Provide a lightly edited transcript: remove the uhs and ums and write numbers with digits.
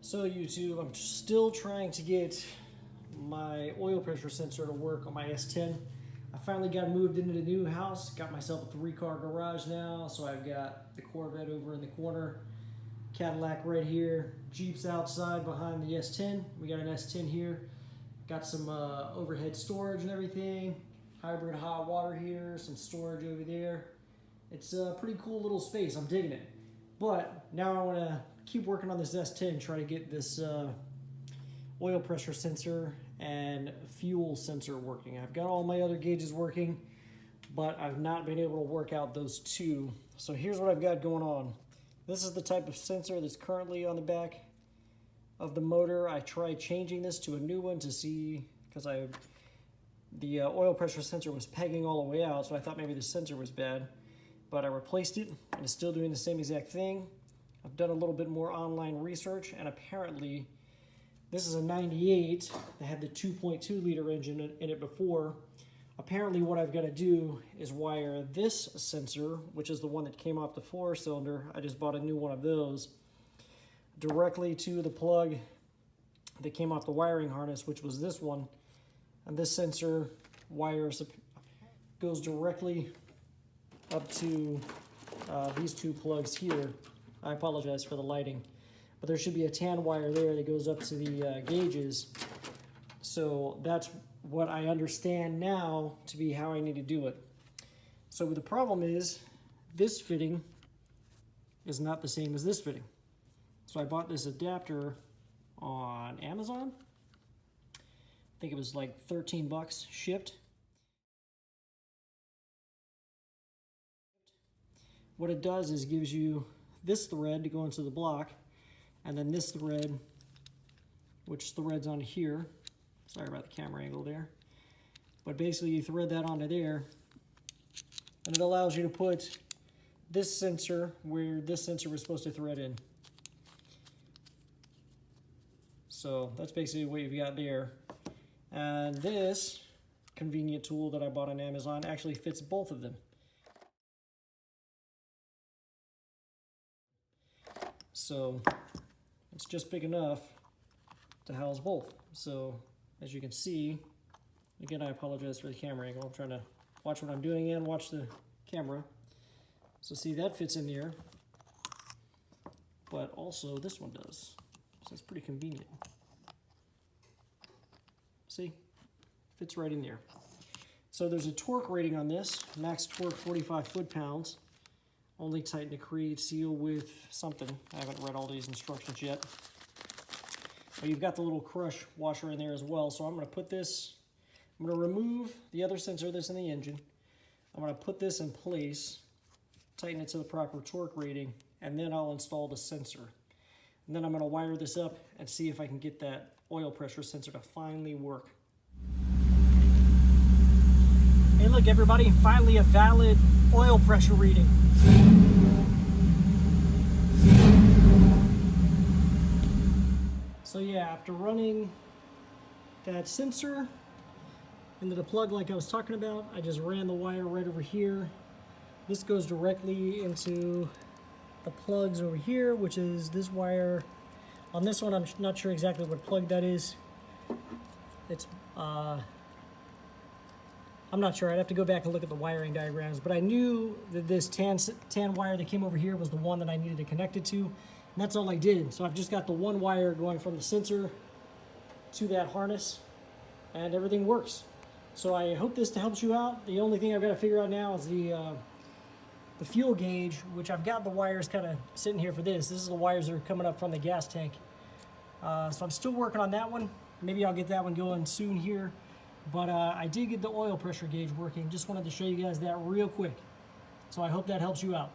So YouTube, I'm still trying to get my oil pressure sensor to work on my S10. I finally got moved into the new house, got myself a 3-car garage now, so I've got the Corvette over in the corner, Cadillac right here, Jeep's outside behind the S10. We got an S10 here, got some overhead storage and everything, hybrid hot water here, some storage over there. It's a pretty cool little space, I'm digging it. But now I want to keep working on this S10, try to get this oil pressure sensor and fuel sensor working. I've got all my other gauges working, but I've not been able to work out those two. So here's what I've got going on. This is the type of sensor that's currently on the back of the motor. I tried changing this to a new one to see, because the oil pressure sensor was pegging all the way out, so I thought maybe the sensor was bad. But I replaced it, and it's still doing the same exact thing. I've done a little bit more online research, and apparently this is a 98 that had the 2.2 liter engine in it before. Apparently what I've got to do is wire this sensor, which is the one that came off the 4-cylinder, I just bought a new one of those, directly to the plug that came off the wiring harness, which was this one. And this sensor goes directly up to these two plugs here. I apologize for the lighting, but there should be a tan wire there that goes up to the gauges. So that's what I understand now to be how I need to do it. So the problem is this fitting is not the same as this fitting. So I bought this adapter on Amazon. I think it was like 13 bucks shipped. What it does is gives you this thread to go into the block, and then this thread, which threads onto here. Sorry about the camera angle there. But basically you thread that onto there, and it allows you to put this sensor where this sensor was supposed to thread in. So that's basically what you've got there. And this convenient tool that I bought on Amazon actually fits both of them. So it's just big enough to house both. So as you can see, again, I apologize for the camera angle. I'm trying to watch what I'm doing and watch the camera. So see, that fits in there, but also this one does. So it's pretty convenient. See, fits right in there. So there's a torque rating on this, max torque 45 foot-pounds. Only tighten the creed seal with something. I haven't read all these instructions yet. But you've got the little crush washer in there as well. So I'm going to put this, I'm going to remove the other sensor that's in the engine. I'm going to put this in place, tighten it to the proper torque rating, and then I'll install the sensor. And then I'm going to wire this up and see if I can get that oil pressure sensor to finally work. Hey look everybody, finally a valid oil pressure reading. So yeah, after running that sensor into the plug like I was talking about, I just ran the wire right over here. This goes directly into the plugs over here, which is this wire. On this one, I'm not sure exactly what plug that is. It's, I'm not sure. I'd have to go back and look at the wiring diagrams, but I knew that this tan wire that came over here was the one that I needed to connect it to, and that's all I did. So I've just got the one wire going from the sensor to that harness, and everything works. So I hope this helps you out. The only thing I've got to figure out now is the fuel gauge, which I've got the wires kind of sitting here for this. This is the wires that are coming up from the gas tank. So I'm still working on that one. Maybe I'll get that one going soon here. But I did get the oil pressure gauge working. Just wanted to show you guys that real quick. So I hope that helps you out.